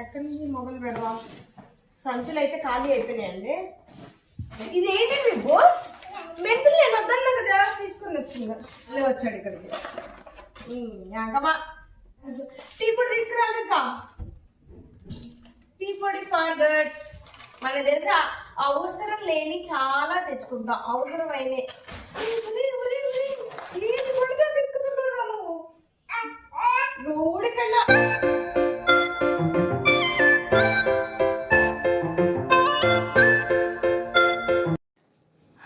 ఎక్కడి నుంచి మొదలు పెడదాం? సంచులు అయితే ఖాళీ అయిపోయినాయండి. ఇది ఏంటండి బో మెంతులు నేను వద్దన్నా కదా, తీసుకొని వచ్చిందా వచ్చాడు ఇక్కడికి. ఎంకమా టీ పొడి తీసుకురాలేక, టీ పొడి ఫార్గట్. మన తెలిసి అవసరం లేని చాలా తెచ్చుకుంటాం, అవసరమైన రోడ్డుకెళ్ళా.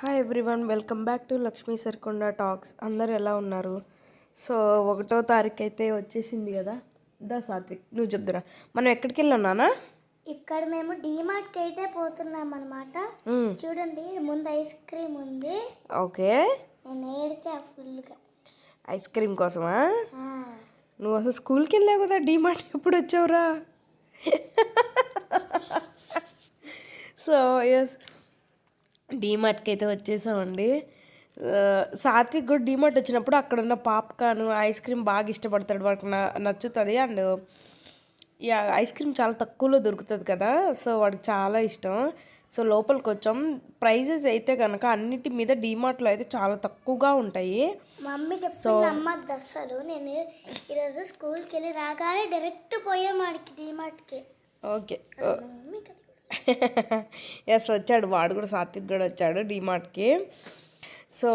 Hi everyone, welcome back to Lakshmi Sarikonda talks. అందరు ఎలా ఉన్నారు? సో 1వ తారీఖు అయితే వచ్చేసింది కదా. సాత్విక్ నువ్వు చెప్దురా, మనం ఎక్కడికి వెళ్ళాం? ఇక్కడ మేము డీమార్ట్కి అయితే పోతున్నాం అనమాట. చూడండి, ముందు ఐస్ క్రీమ్ ఉంది. ఓకే, నేను ఏడ్చా ఫుల్గా ఐస్ క్రీమ్ కోసమా? నువ్వు అసలు స్కూల్కి వెళ్ళావు కదా, డీమార్ట్ ఎప్పుడు వచ్చావురా? సో ఎస్, డీమార్ట్కి అయితే వచ్చేసామండి. సాత్విక్ కూడా డీమార్ట్ వచ్చినప్పుడు అక్కడ ఉన్న పాప్కార్న్ ఐస్ క్రీమ్ బాగా ఇష్టపడతాడు, వాడికి నచ్చుతుంది. అండ్ ఐస్ క్రీమ్ చాలా తక్కువలో దొరుకుతుంది కదా, సో వాడికి చాలా ఇష్టం. సో లోపలికి వచ్చాం. ప్రైజెస్ అయితే కనుక అన్నిటి మీద డీమార్ట్లో అయితే చాలా తక్కువగా ఉంటాయి. మమ్మీ చెప్తుంది నమ్మద్దు అసలు. నేను ఈరోజు స్కూల్కి వెళ్ళి రాగానే డైరెక్ట్ పోయాం ఆడికి డీమార్ట్కి. ఓకే, ఎస్ వచ్చాడు వాడు కూడా, సాత్విక్ కూడా వచ్చాడు డీమార్ట్కి. సో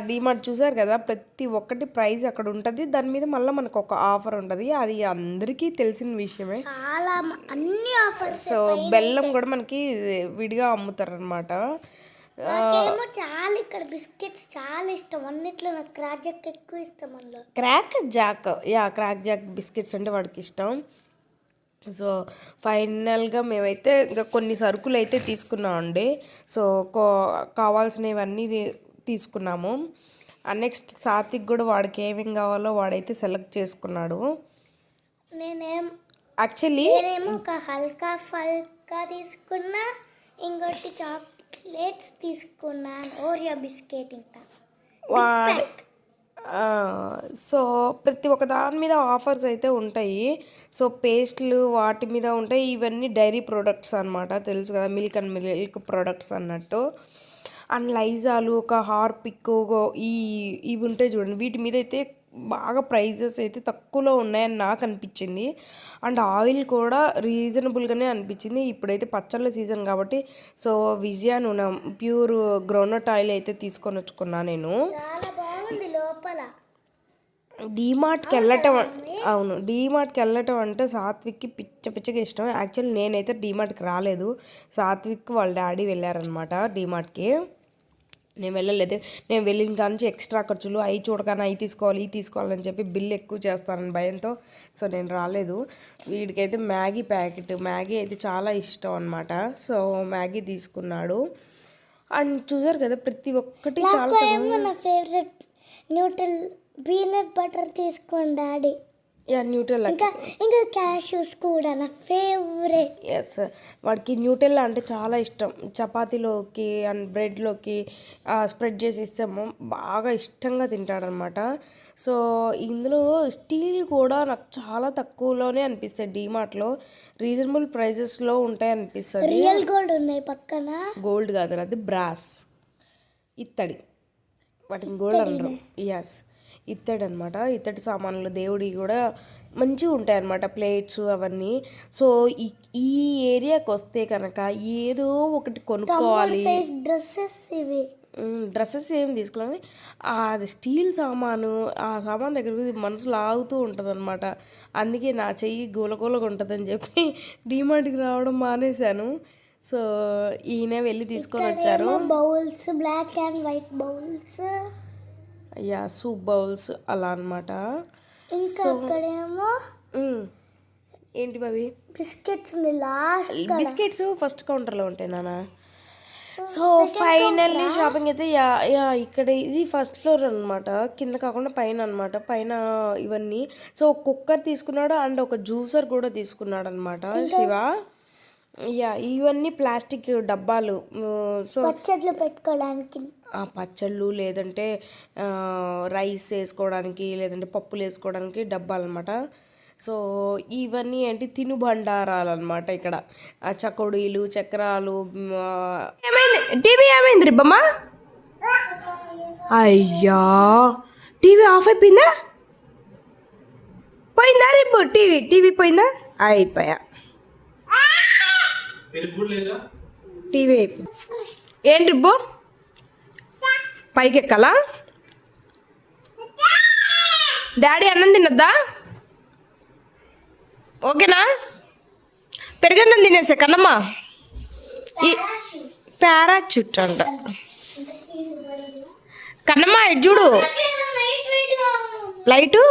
డీమార్ట్ చూసారు కదా, ప్రతి ఒక్కటి ప్రైస్ అక్కడ ఉంటుంది. దాని మీద మళ్ళీ మనకు ఒక ఆఫర్ ఉంటుంది, అది అందరికీ తెలిసిన విషయమే. చాలా అన్ని ఆఫర్స్. సో బెల్లం కూడా మనకి విడిగా అమ్ముతారు అనమాట. చాలా ఇక్కడ బిస్కెట్స్ చాలా ఇష్టం, అన్నిట్లో నాకు క్రాక్ జాక్ ఎక్కువ ఇష్టం. అందులో క్రాక్ జాక్ బిస్కెట్స్ అంటే వాడికి ఇష్టం. సో ఫైనల్గా మేమైతే ఇంకా కొన్ని సరుకులు అయితే తీసుకున్నామండి. సో కావాల్సినవన్నీ తీసుకున్నాము. నెక్స్ట్ సాత్విక్ కూడా వాడికి ఏమేమి కావాలో వాడైతే సెలెక్ట్ చేసుకున్నాడు. నేనేమో ఒక హల్కా ఫల్కా తీసుకున్నా, ఇంకోటి చాక్లెట్స్ తీసుకున్నాను, ఓరియో బిస్కెట్. ఇంకా సో ప్రతి ఒక్క దాని మీద ఆఫర్స్ అయితే ఉంటాయి. సో పేస్ట్లు వాటి మీద ఉంటాయి. ఇవన్నీ డైరీ ప్రోడక్ట్స్ అనమాట, తెలుసు కదా, మిల్క్ అండ్ మిల్క్ ప్రోడక్ట్స్ అన్నట్టు. అండ్ లైజాలు, ఒక హార్పిక్, ఇవి ఉంటాయి చూడండి, వీటి మీద అయితే బాగా ప్రైజెస్ అయితే తక్కువలో ఉన్నాయని నాకు అనిపించింది. అండ్ ఆయిల్ కూడా రీజనబుల్గానే అనిపించింది. ఇప్పుడైతే పచ్చళ్ళ సీజన్ కాబట్టి సో విజయ నూనె ప్యూర్ గ్రౌండ్నట్ ఆయిల్ అయితే తీసుకొని వచ్చుకున్నాను నేను. డీమార్ట్కి వెళ్ళటం అంటే సాత్విక్కి పిచ్చగా ఇష్టం. యాక్చువల్లీ నేనైతే డీమార్ట్కి రాలేదు, సాత్విక్ వాళ్ళ డాడీ వెళ్ళారనమాట డీమార్ట్కి. నేను వెళ్ళలేదు. నేను వెళ్ళిన కాడ నుంచి ఎక్స్ట్రా ఖర్చులు, అవి చూడగానే అవి తీసుకోవాలని చెప్పి బిల్లు ఎక్కువ చేస్తానని భయంతో సో నేను రాలేదు. వీడికైతే మ్యాగీ అయితే చాలా ఇష్టం అనమాట. సో మ్యాగీ తీసుకున్నాడు. అండ్ చూసారు కదా, ప్రతి ఒక్కటి చాలా. నా ఫేవరెట్ న్యూట్రల్ పీనట్ బటర్ తీసుకోండి డాడీ. న్యూటెల్లా, ఇంకా క్యాష్యూస్ కూడా నా ఫేవరెట్. ఎస్, వాడికి న్యూటెల్లా అంటే చాలా ఇష్టం. చపాతీలోకి అండ్ బ్రెడ్లోకి స్ప్రెడ్ చేసి ఇస్తాము, బాగా ఇష్టంగా తింటాడనమాట. సో ఇందులో స్టీల్ కూడా నాకు చాలా తక్కువలోనే అనిపిస్తుంది. డీమార్ట్లో రీజనబుల్ ప్రైజెస్లో ఉంటాయి అనిపిస్తుంది. రియల్ గోల్డ్ ఉన్నాయి పక్కన. గోల్డ్ కాదు, అది బ్రాస్, ఇత్తడి, వాటిని గోల్డ్ అనరు. ఎస్, ఇత్తడి అనమాట. ఇత్తడి సామాన్లు దేవుడి కూడా మంచిగా ఉంటాయి అన్నమాట, ప్లేట్స్ అవన్నీ. సో ఈ ఏరియాకి వస్తే కనుక ఏదో ఒకటి కొనుక్కోవాలి. డ్రెస్సెస్ ఏం తీసుకోవాలి, అది స్టీల్ సామాను, ఆ సామాన్ దగ్గర మనసు లాగుతూ ఉంటుంది అనమాట. అందుకే నా చెయ్యి గోలగోలగా ఉంటుందని చెప్పి డీమార్ట్కి రావడం మానేశాను. సో ఈయన వెళ్ళి తీసుకొని వచ్చారు. Bowls, black and white bowls, soup bowls అలా అనమాట. అక్కడేమో ఏంటి అవి బిస్కెట్స్ ఫస్ట్ కౌంటర్లో ఉంటాయి నాన్న. సో ఫైనల్లీ షాపింగ్ అయితే ఇక్కడ ఇది ఫస్ట్ ఫ్లోర్ అనమాట, కింద కాకుండా పైన అనమాట. పైన ఇవన్నీ. సో కుక్కర్ తీసుకున్నాడు అండ్ ఒక జ్యూసర్ కూడా తీసుకున్నాడు అనమాట శివ. ఇవన్నీ ప్లాస్టిక్ డబ్బాలు. సో పచ్చళ్ళు పెట్టుకోవడానికి, పచ్చళ్ళు లేదంటే రైస్ వేసుకోవడానికి, లేదంటే పప్పులు వేసుకోవడానికి డబ్బాలు అనమాట. సో ఇవన్నీ ఏంటి తినుబండారాలు అనమాట ఇక్కడ. చకోడీలు, చక్రాలు. ఏమైంది టీవీ ఏమైంది రిబ్బమ్మా? అయ్యా టీవీ ఆఫ్ అయిపోయిందా? పోయిందా రిబ్బు? టీవీ పోయిందా? అయిపోయా టీవీ అయిపోయింది. ఏంటి రిబ్బు పైకి ఎక్కాలా? డాడీ అన్నం తినద్దా? ఓకేనా? పెరుగన్నం తినేసే కన్నమ్మా. ఈ పారాచూట్ అంట కన్నమ్మా. ఇటు చూడు లైటు.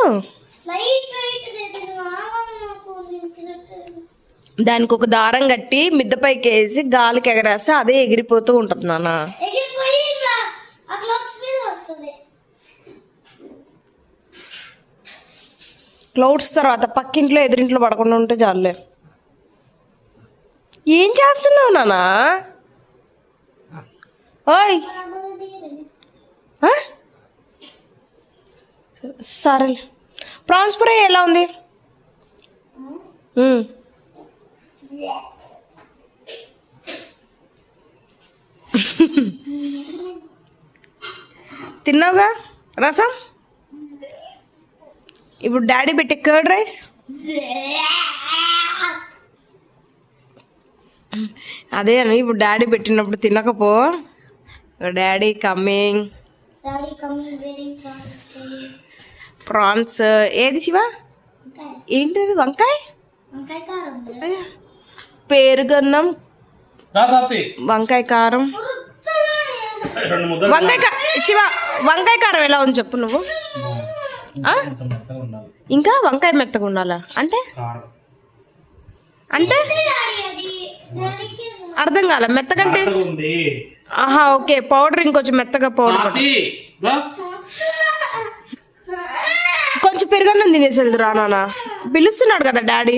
దానికి ఒక దారం కట్టి మిద్దపైకి వేసి గాలికి ఎగరేస్తే అదే ఎగిరిపోతూ ఉంటుంది నాన్న. క్లౌడ్స్ తర్వాత పక్కింట్లో ఎదురింట్లో పడకుండా ఉంటే చాలులే. ఏం చేస్తున్నావు నానా? ఓయ్ సరేలే. ప్రాన్స్ ఫ్రై ఎలా ఉంది? తిన్నావుగా రసం. ఇప్పుడు డాడీ పెట్టే కర్డ్ రైస్. అదే అని ఇప్పుడు డాడీ పెట్టినప్పుడు తినకపో. Daddy coming. ప్రాన్స్. ఏది శివ? ఏంటిది? వంకాయ, పెరుగన్నం, వంకాయ కారం. శివ వంకాయ కారం ఎలా ఉంది చెప్పు నువ్వు. ఇంకా వంకాయ మెత్తగా ఉండాలా అంటే? అంటే అర్థం కాల. మెత్తగంటే ఆహా ఓకే. పౌడర్ ఇంకొంచెం మెత్తగా పౌడర్. కొంచెం పెరుగన్నం తినేసి వెళ్తురా నాన్న. పిలుస్తున్నాడు కదా డాడీ.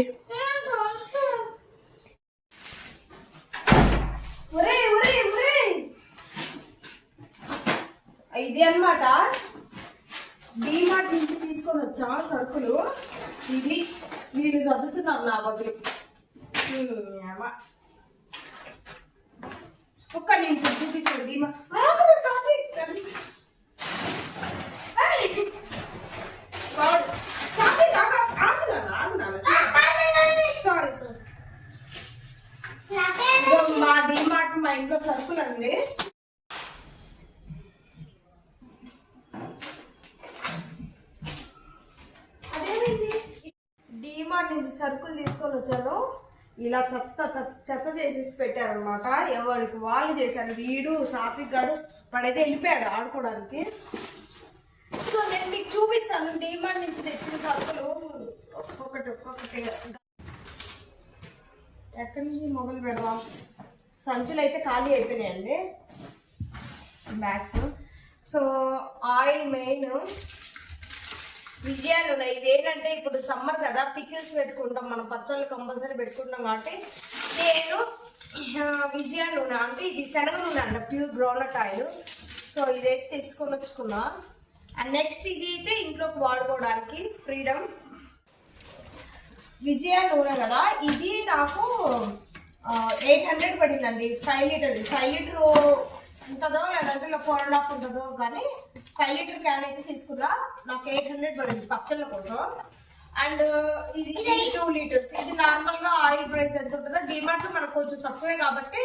ఇది అన్నమాట డీమార్ట్ నుంచి తీసుకొని వచ్చా సరుకులు. ఇది వీళ్ళు చదువుతున్నారు నా బదులు. ఒక్క నేను చూపిస్తాను డీమార్ట్. సారీ మా డీమార్ట్ మా ఇంట్లో సరుకులు అండి. డీమార్ట్ నుంచి సరుకులు తీసుకొని వచ్చాను. ఇలా చెత్త చేసేసి పెట్టారనమాట. ఎవరికి వాళ్ళు చేశారు. వీడు సాత్విక్ గాడు వాడైతే వెళ్ళిపోయాడు ఆడుకోవడానికి. సో నేను మీకు చూపిస్తాను డీమార్ట్ నుంచి తెచ్చిన సరుకులు ఒక్కొక్కటి. ఎక్కడి నుంచి మొదలు పెడదాం? సంచులు అయితే ఖాళీ అయిపోయినాయండి, బ్యాగ్స్. సో ఆయిల్ మెయిన్ విజయాలు ఉన్నాయి. ఇదేంటంటే ఇప్పుడు సమ్మర్ కదా, పికిల్స్ పెట్టుకుంటాం మనం, పచ్చళ్ళు కంపల్సరీ పెట్టుకుంటాం కాబట్టి నేను విజయ నూనె అంటే ఇది శనగ నూనె అంట, ప్యూర్ గ్రౌండ్నట్ ఆయిల్. సో ఇదైతే తీసుకొని వచ్చుకున్నా. అండ్ నెక్స్ట్ ఇది అయితే ఇంట్లోకి వాడుకోవడానికి ఫ్రీడమ్ విజయ నూనె కదా. ఇది నాకు 800 పడిందండి. 5 లీటర్ ఉంటుందో లేదంటే 4.5 ఉంటుందో కానీ 5 లీటర్ క్యాన్ అయితే తీసుకున్నా. నాకు 800 పడింది పచ్చళ్ళ కోసం. అండ్ ఇది 2 లీటర్స్. ఇది నార్మల్ గా ఆయిల్ ప్రైస్ ఎంత ఉంటుందో డిమార్ట్ లో మనకు కొంచెం తక్కువే కాబట్టి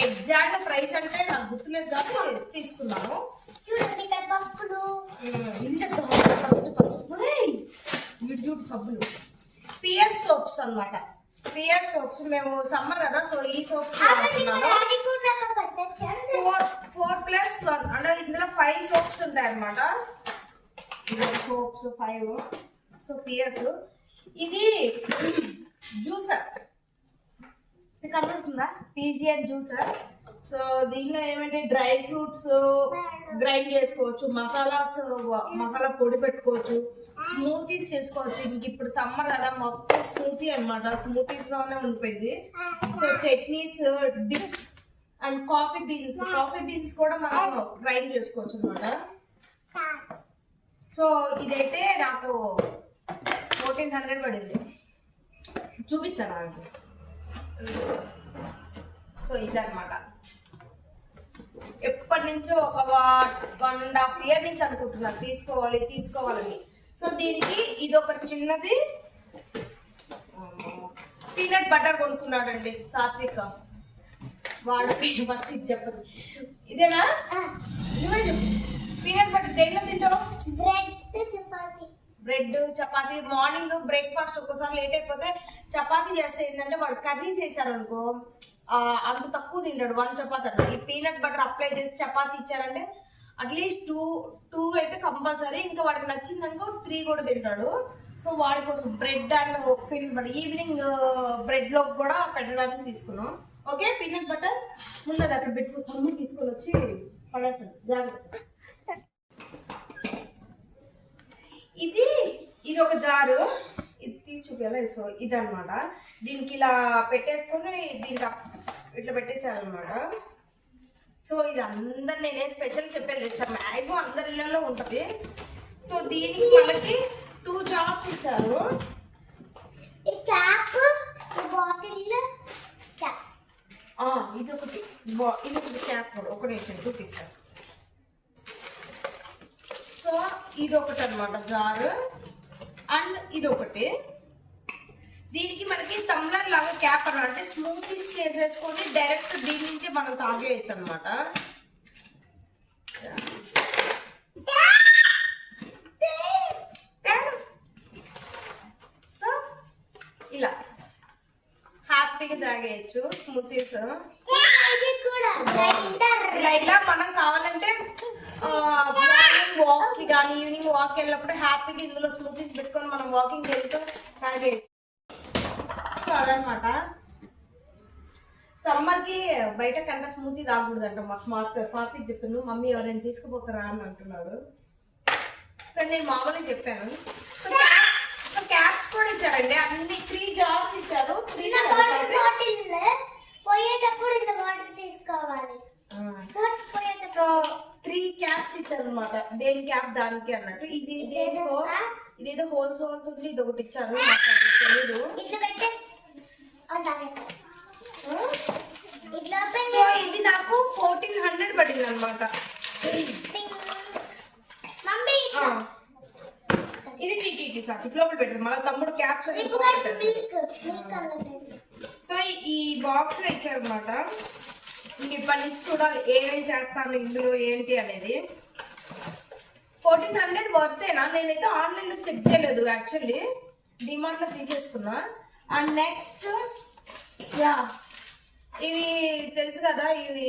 ఎగ్జాక్ట్ ప్రైస్ అంటే నాకు గుర్తులేదు కాబట్టి తీసుకున్నాను. ఇది చెప్తాను ఫస్ట్ వీటి చూడు సబ్బులు పియర్ సోప్స్ అన్నమాట. పియర్ సోప్స్ మేము సమ్మర్ కదా, సో ఈ సోప్స్ 4+1 అంటే ఇందులో 5 సోప్స్ ఉంటాయి అన్నమాట. సోప్స్ 5. So Pears. ఇది జ్యూసర్ కనబడుతుందా? Pigeon juicer. సో దీనిలో ఏమంటే డ్రై ఫ్రూట్స్ గ్రైండ్ చేసుకోవచ్చు, మసాలా పొడి పెట్టుకోవచ్చు, స్మూతీస్ చేసుకోవచ్చు. ఇంక ఇప్పుడు సమ్మర్ కదా మొత్తం స్మూతీ అనమాట, స్మూతీస్ లోనే ఉండిపోయింది. So chutneys, dip and coffee beans కూడా మనం గ్రైండ్ చేసుకోవచ్చు అనమాట. సో ఇదైతే నాకు 14 1400 పడింది. చూపిస్తాను నాకు. సో ఇదన్నమాట. ఎప్పటి నుంచో ఒక 1.5 year నుంచి అనుకుంటున్నాను తీసుకోవాలని. సో దీనికి ఇది ఒక చిన్నది పీనట్ బటర్ కొనుక్కున్నాడండి సాత్విక. వాడు ఫస్ట్ ఇది చెప్పదు. ఇదేనా? నువ్వే చెప్పు. పీనట్ బటర్ దేంట్లో తింటావు? బ్రెడ్ చపాతి. మార్నింగ్ బ్రేక్ఫాస్ట్ ఒక్కోసారి లేట్ అయిపోతే చపాతీ చేస్తే ఏంటంటే వాడు కర్రీస్ వేసారు అనుకో అంత తక్కువ తింటాడు. 1 చపాతి అట్లా. ఈ పీనట్ బటర్ అప్లై చేసి చపాతీ ఇచ్చారంటే అట్లీస్ట్ టూ అయితే కంపల్సరీ. ఇంకా వాడికి నచ్చిందనుకో 3 కూడా తింటాడు. సో వాడి కోసం bread and peanut butter evening bread లో కూడా పెట్టడానికి తీసుకున్నాం. ఓకే, పీనట్ బటర్ ముందు అది అక్కడ పెట్టుకుని తమ్ముడు తీసుకొని వచ్చి పడేస్తాను జాగ్రత్త. ఇది ఒక జారు. ఇది తీసి చూపించాలి. సో ఇదన్నమాట. దీనికి ఇలా పెట్టేసుకొని దీనికి ఇట్లా పెట్టేసారనమాట. సో ఇది అందరు నేనే స్పెషల్ చెప్పేది మ్యాక్సిమం అందరి ఇళ్ళలో ఉంటుంది. సో దీనికి మనకి 2 జార్స్ ఇచ్చారు. ఇది ఒకటి క్యాప్ ఒక నిమిషం చూపిస్తాను. సో ఇది ఒకటి అనమాట జారు. అండ్ ఇది ఒకటి. దీనికి మనకి టమ్లర్ లాగా క్యాప్ అన్నమాట. అంటే స్మూతీస్ చేసేసుకొని డైరెక్ట్ దీని నుంచి మనం తాగేయచ్చు అనమాట. సో ఇలా హ్యాపీగా తాగేయచ్చు స్మూతీస్. ఇలా మనం కావాలంటే వాక్ కి కానీ ఈవినింగ్ వాక్ వెళ్ళినప్పుడు హ్యాపీగా ఇందులో స్మూతీస్ పెట్టుకొని మనం వాకింగ్ వెళ్తూ తాగేయచ్చు. సో అదనమాట. సమ్మర్ కి బయట కంట స్మూతీ తాగకూడదంట. మా స్వాతికి చెప్తున్నాను, మమ్మీ ఎవరైనా తీసుకుపోతారా అని అంటున్నాడు. సో నేను మామూలుగా చెప్పాను. సో క్యాప్స్ కూడా ఇచ్చారండి. అన్ని 3 జార్స్ ఇచ్చారు. సో 3 క్యాప్స్ ఇచ్చారు అనమాట. దేని క్యాప్ దానికి అన్నట్టు. ఇదేదో హోల్స్ ఉంది. ఇది ఒకటి ఇచ్చారు, తెలీదు. సో ఇది నాకు 1400 పడింది అనమాట. ఇది టీ సార్ లోపల పెట్టారు. మళ్ళీ తమ్ముడు క్యాప్స్. సో ఈ బాక్స్ లో ఇచ్చారు అనమాట. ఇప్పటి నుంచి చూడాలి ఏమేమి చేస్తాను ఇందులో ఏంటి అనేది. 1400 వర్తేనా? నేనైతే ఆన్లైన్ లో చెక్ చేయలేదు యాక్చువల్లీ. డిమార్ట్ లో తీసేసుకున్నా. అండ్ నెక్స్ట్ ఇవి తెలుసు కదా, ఇవి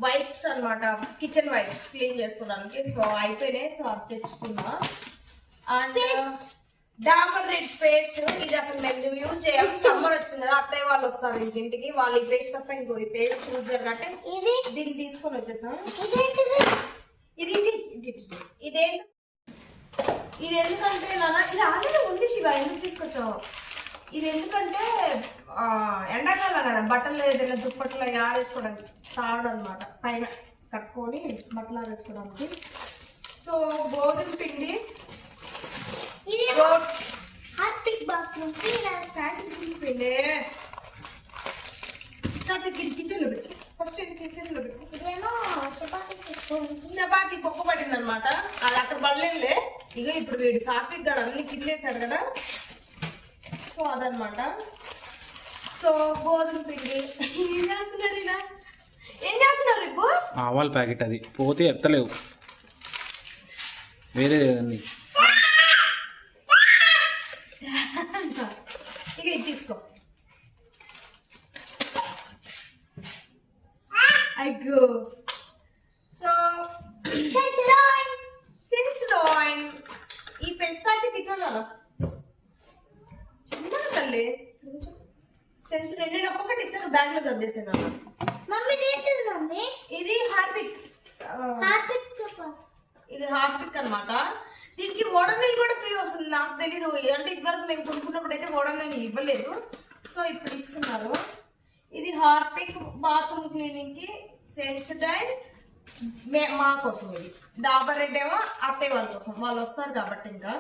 వైప్స్ అనమాట. కిచెన్ వైప్స్ క్లీన్ చేసుకోవడానికి. సో అయిపోయినాయి. సో అది తెచ్చుకున్నా. And Dabur red paste. ఇది అసలు మేము యూజ్ చేయాలి. సమ్మర్ వచ్చింది కదా, అత్తయ్య వాళ్ళు వస్తారు ఇంటికి. వాళ్ళు ఈ పేస్ట్ తప్ప ఇంకో ఈ పేస్ట్ యూజ్ చేయాలంటే దీన్ని తీసుకొని వచ్చేసాం. ఇది ఎందుకంటే నాన్న ఇది ఆల్రెడీ ఉంది శివ, ఎందుకు తీసుకొచ్చావు? ఇది ఎందుకంటే ఎండాకాలం కదా, బట్టలు ఏదైనా దుప్పట్లు ఆరేసుకోవడానికి తాడు అనమాట. పైన కట్టుకొని బట్టలు ఆరేసుకోవడానికి. సో గోధుమ పిండి కిచెన్ లో పెట్టు. ఫస్ట్ కిచెన్ లో పెట్టు. చపాతీ పొక్క పడింది అనమాట. అది అక్కడ పడలేదులే. ఇక ఇప్పుడు వీడు సాత్విక్ గడ అన్ని కిందేసాడు కదా. సో అదనమాట. సో గోధుమ పిండి. ఏం చేస్తున్నారు ఇలా? ఏం చేస్తున్నారు రేపు? ఆవాల ప్యాకెట్ అది పోతే ఎత్తలేవు. వేరే ఇక ఇది తీసుకో. అయ్యో. సో సెన్సోడైన్ ఈ పెన్స్ అయితే కిట్టాలా చిన్నగా తల్లి. సెన్సోడైన్ నేను ఒక్కొక్కటి ఇస్తాను, బ్యాగ్ లో చదివేసాను. ఇది హార్పిక్. ఇది హార్పిక్ అనమాట. దీనికి ఓడనీళ్ళు కూడా ఫ్రీ వస్తుంది. నాకు తెలీదు, అంటే ఇదివరకు మేము కొనుక్కున్నప్పుడు అయితే ఓడనీళ్ళు ఇవ్వలేదు. సో ఇప్పుడు ఇస్తున్నారు. ఇది హార్పిక్ బాత్రూమ్ క్లీనింగ్ కి. సెన్సోడైన్ మా కోసం. ఇది డాబర్ రెడ్ ఏమో అత్తయ్య వాళ్ళ కోసం, వాళ్ళు వస్తారు కాబట్టి. ఇంకా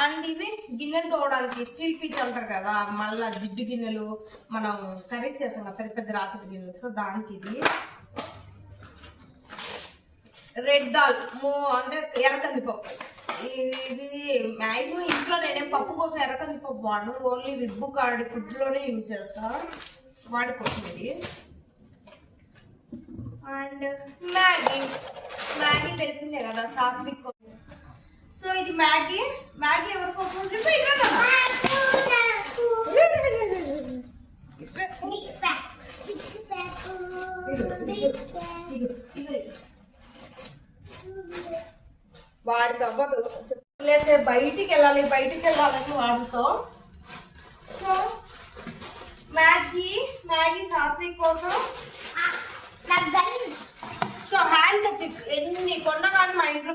అండ్ ఇవి గిన్నెలు తోవడానికి స్టీల్ పీచ్ అంటారు కదా, మళ్ళీ జిడ్డు గిన్నెలు మనం కర్రీ చేస్తాం కదా, పెద్ద పెద్ద రాకెట్ గిన్నెలు. సో దానికి ఇది రెడ్ దాల్ అంటే ఎర్రకందిపప్పు. ఇది మ్యాక్సిమం ఇంట్లో నేనేం పప్పు కోసం ఎర్రకందిపప్పు వాడను, ఓన్లీ రిబ్బు కార్డ్ ఫుడ్లోనే యూజ్ చేస్తా, వాడుకోసం ఇది. అండ్ మ్యాగీ తెలిసిందే కదా, సాత్విక్. సో ఇది మ్యాగీ ఎవరికోసం వాడికి అవ్వదు, లేసే బయటికి వెళ్ళాలని వాడుతో. సో మ్యాగీ సాత్విక్ కోసం. సో హ్యాండ్ కర్చీఫ్స్ ఎన్ని కొన్నా కానీ మా ఇంట్లో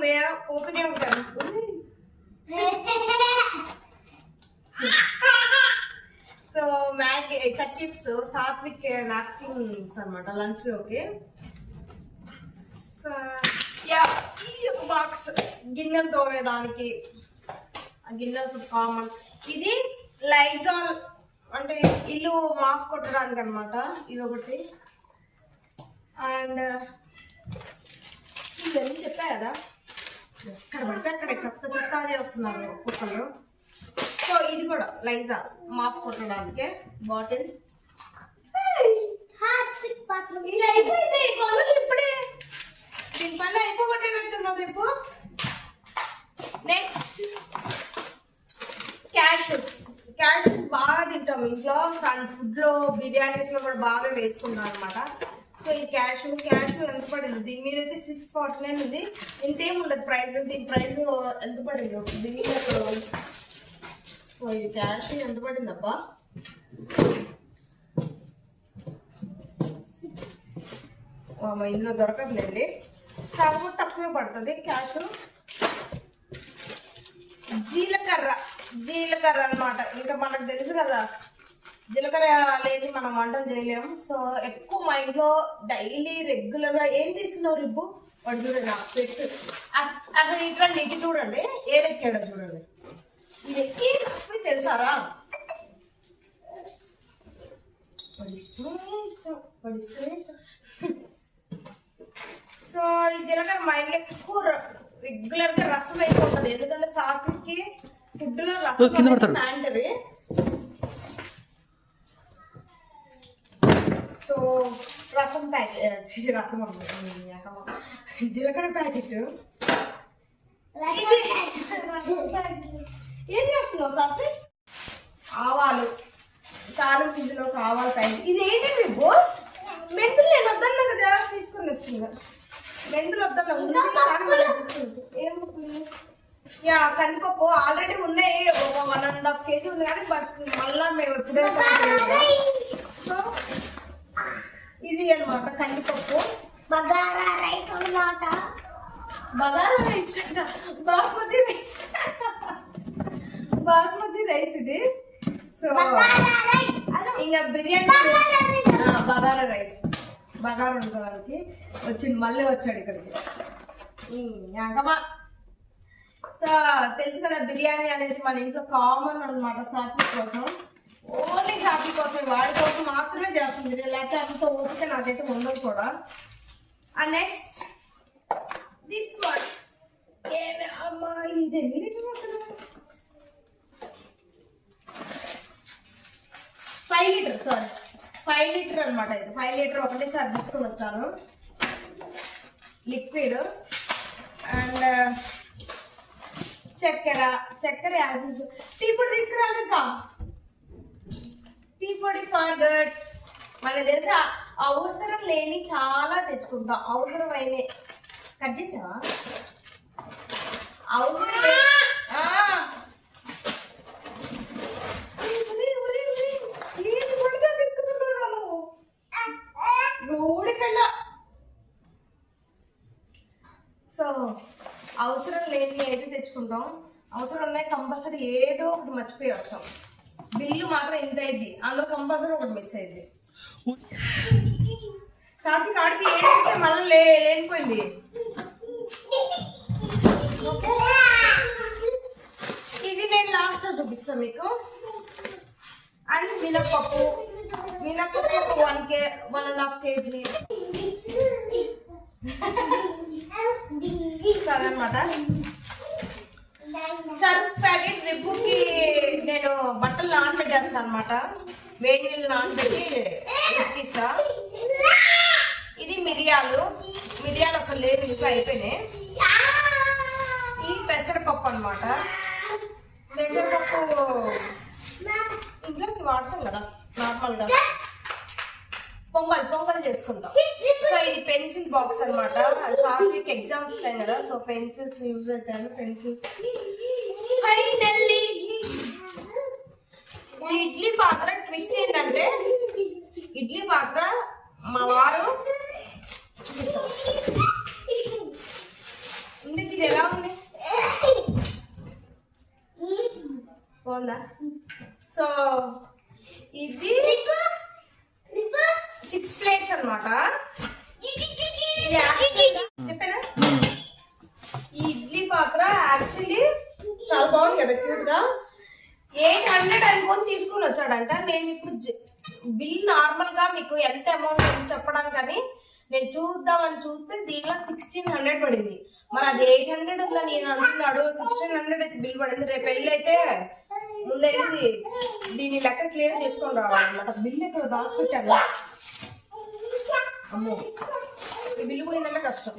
పోతూనే ఉంటాను. So Maggi kerchiefs, Satvik napkins అనమాట లంచ్లోకి. సో యా, ఈ బాక్స్ గిన్నెలు తోమేయడానికి, గిన్నెలు కామన్. ఇది లైజాల్ అంటే ఇల్లు మాఫ్ కొట్టడానికి అనమాట, ఇది ఒకటి. అండ్ ఇవన్నీ చెప్పా కదా, ఎక్కడ పడితే అక్కడ చెత్త చేస్తున్నారు కుక్కలు. సో ఇది కూడా లైజాల్ మాఫ్ కొట్టడానికి బాటిల్. ఇది అయిపోయింది ఇప్పుడే, దీని పని అయిపోగొట్టేటట్టున్నావు రేపు. నెక్స్ట్ క్యాష్యూస్ బాగా తింటాం ఇంట్లో, ఫుడ్లో బిర్యానీస్లో కూడా బాగా వేసుకుంటాం అనమాట. సో ఈ క్యాష్ ఎంత పడింది దీని మీద అయితే 649 ఉంది. ఇంతేం ఉండదు ప్రైస్, దీని ప్రైస్ ఎంత పడింది దీని మీద. సో ఇది క్యాష్ ఎంత పడిందబ్బా, ఇందులో దొరకదులేండి, కాకపోతే తక్కువే పడుతుంది క్యాష్. జీలకర్ర అనమాట, ఇంకా మనకు తెలుసు కదా జీలకర్ర లేని మనం వంటలు చేయలేము. సో ఎక్కువ మా ఇంట్లో డైలీ రెగ్యులర్గా ఏం తీసుకున్నావు రిబ్బు వాడు చూడండి, స్పెక్స్ అసలు ఇట్లా నీకు చూడండి ఏదెక్కాడో చూడండి, ఇది ఎక్కి అసలు తెలుసారా, వాడి ఇష్టమే ఇష్టం. సో ఈ జీలకర్ర మా ఇంట్లో ఎక్కువ రెగ్యులర్గా రసం అయిపోతుంది, ఎందుకంటే సాత్విక్కి ఫుడ్లో రసం మ్యాండరీ. సో రసం ప్యాకెట్, జీలకర్ర ప్యాకెట్. ఏం చేస్తున్నావు సాత్విక్? ఆవాలు, కారం పిండిలోకి ఆవాలు ప్యాకెట్. ఇది ఏంటి రేపు మెంతులు నేను వద్దన్నా కదా తీసుకొని వచ్చింది, మెంతులు వద్దన్నా ఏం యా కందిపప్పు ఆల్రెడీ ఉన్నాయి, 1.5 kg ఉంది కానీ మళ్ళీ మేము ఎప్పుడైనా. సో ఇది అనమాట కందిపప్పు, బగారా రైస్ అన్నమాట, బాస్మతి రైస్ ఇది. సో ఇంకా బిర్యానీ బగారా రైస్, బగారా ఉండడానికి వచ్చింది, మళ్ళీ వచ్చాడు ఇక్కడికి. సో తెలుసు కదా బిర్యానీ అనేది మన ఇంట్లో కామన్ అనమాట, సాత్విక్ కోసం, ఓన్లీ సాత్విక్ కోసం, వాడి కోసం మాత్రమే చేస్తుంది, లేకపోతే అంత ఓపిక నాకైతే ఉండదు కూడా. అండ్ నెక్స్ట్ దిస్ వన్, అమ్మా ఇది ఎన్ని లీటర్ అసలు, 5 లీటర్, సారీ 5 లీటర్ అనమాట. ఇది 5 లీటర్ ఒకటేసారి తీసుకొని వచ్చాను, లిక్విడ్. అండ్ చక్కెర యాసిడ్, టీ పొడి తీసుకురాలి, ఇంకా టీ పొడి ఫర్ గుడ్. మనకి తెలిసి అవసరం లేని చాలా తెచ్చుకుంటాం, అవసరమైన కట్ చేసావా, అవసరం సో అవసరం లేని అయితే తెచ్చుకుంటాం, అవసరం ఉన్నాయి కంపల్సరీ ఏదో ఒకటి మర్చిపోయి వస్తాం. బిల్లు మాత్రం ఇంత అయింది, అందులో కంపల్సరీ ఒకటి మిస్ అయింది. సాత్విక్ ఆడికి ఏడిస్తే మళ్ళీ లేనిపోయింది. ఓకే ఇది ఇది నేను లాస్ట్ లో చూపిస్తాను మీకు. అది మినపప్పు 1.5 kg అదనమాట. సర్ఫ్ ప్యాకెట్ రిబ్బుకి నేను బట్టలు నానబెట్టేస్తాను అనమాట. వేడి నీళ్ళు నానబెట్టి ఉడికిస్తా. ఇది మిరియాలు అసలు లేదు, ఇంకా అయిపోయినాయి. ఈ పెసరపప్పు అనమాట. పెసరపప్పు ఇంట్లోకి వాడతాం కదా నార్మల్గా, పొంగల్ చేసుకుంటాం. సో ఇది పెన్సిల్ బాక్స్ అనమాట. సాఫ్ట్వేర్ ఎగ్జామ్స్ టైం కదా, సో పెన్సిల్స్ యూజ్ అవుతాను. పెన్సిల్స్ ఫైనల్లీ ఇడ్లీ పాత్ర. ట్విస్ట్ ఏంటంటే ఇడ్లీ పాత్ర మా వారు చూపిస్తారు. ఇందుకు ఇది ఎలా ఉంది, బాగుందా? సో ఇది 6 plates అనమాట. చెప్పానా? ఈ ఇడ్లీ పాత్ర యాక్చువల్లీ చాలా బాగుంది కదా, క్యూట్ గా. 800 అనుకొని తీసుకుని వచ్చాడంట. నేను ఇప్పుడు బిల్ నార్మల్ గా మీకు ఎంత అమౌంట్ చెప్పడానికని నేను చూద్దామని చూస్తే దీనిలో 1600 పడింది. మరి అది 800 ఉందని నేను అంటున్నాడు. 1600 అయితే బిల్ పడింది. రేపు వెళ్ళి అయితే ముందైతే దీని లెక్క క్లియర్ చేసుకొని రావాలన్నమాట. బిల్ ఇక్కడ దాచిపెట్టాను. అమ్మో, ఈ బిల్లు పోయిందంటే కష్టం.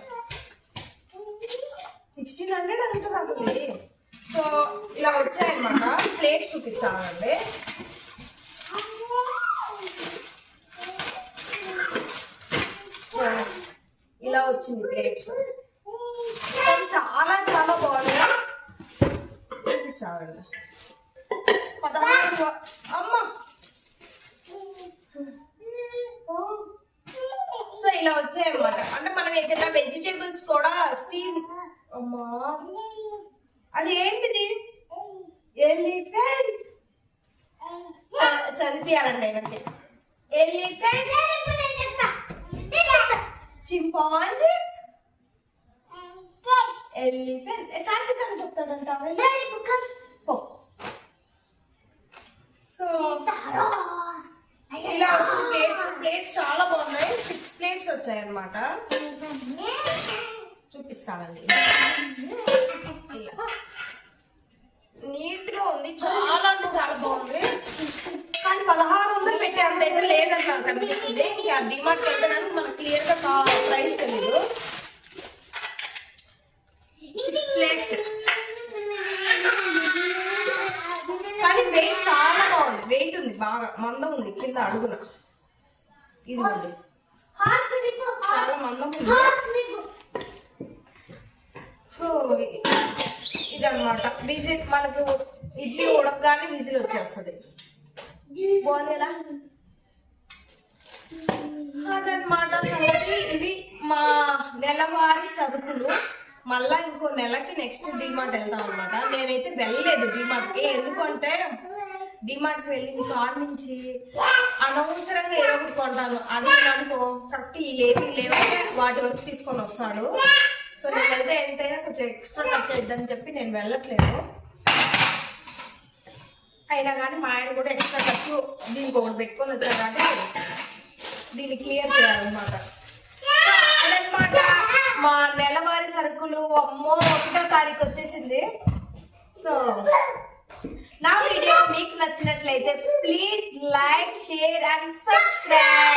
1600 అంటారు అసలు. సో ఇలా వచ్చాయన్నమాట. ప్లేట్ చూపిస్తానండి. ఇలా వచ్చింది ప్లేట్స్. చాలా చాలా బాగుంది. చూపిస్తానండి. 16 అమ్మ. సో ఇలా వచ్చాయన్నమాట. అంటే మనం ఏదైనా వెజిటేబుల్స్ కూడా స్టీమ్. అమ్మా, అది ఏంటిది? ఎలిఫెంట్. చదివియాలండి ఆయనకి. Elephant, chimpanzee, elephant. సాంకేతికంగా చెప్తాడంట. సో ఇలా వచ్చిన ప్లేట్స్ చాలా బాగున్నాయి. 6 plates వచ్చాయి అన్నమాట. చూపిస్తానండి. నీట్ గా ఉంది, చాలా అంటే చాలా బాగుంది. కానీ 1600 పెట్టే అంత అయితే లేదని నాకు అనిపిస్తుంది. ఇంకా డిమార్ట్ వెళ్తే కానీ మనకు క్లియర్ గా ప్రైస్ తెలియదు. 6 plates కానీ వెయిట్ చాలా బాగుంది. వెయిట్ ఉంది, బాగా మందం ఉంది. కింద అడుగున ఇది ఉంది, చాలా మందం ఉంది. సో ఇదన్నమాట. విజిల్ మనకు ఇడ్లీ ఉడకగానే విజిల్ వచ్చేస్తుంది. బాగుందేనా? అదనమాట సంగతి. ఇది మా నెలవారీ సరుకులు. మళ్ళా ఇంకో నెలకి నెక్స్ట్ డిమార్ట్ వెళ్తాం అనమాట. నేనైతే వెళ్ళలేదు డిమార్ట్కి. ఎందుకంటే డిమార్ట్కి వెళ్ళిన కాడ నుంచి అనవసరంగా ఏదో ఒకటి కొంటాను. అది అనుకో కరెక్ట్ ఈ లేవంటే వాటి వరకు తీసుకొని వస్తాడు. సో నేనైతే ఎంతైనా కొంచెం ఎక్స్ట్రా ఖర్చు అయిద్దని చెప్పి నేను వెళ్ళట్లేదు. అయినా కానీ మా ఆయన కూడా ఎక్స్ట్రా ఖర్చు దీనికి ఒకటి పెట్టుకొని వచ్చాడు కాబట్టి దీన్ని క్లియర్ చేయాలన్నమాట. అదనమాట మా నెలవారీ సరుకులు. అమ్మో, 1వ తారీఖు వచ్చేసింది. సో నా వీడియో మీకు నచ్చినట్లయితే please like, share and subscribe.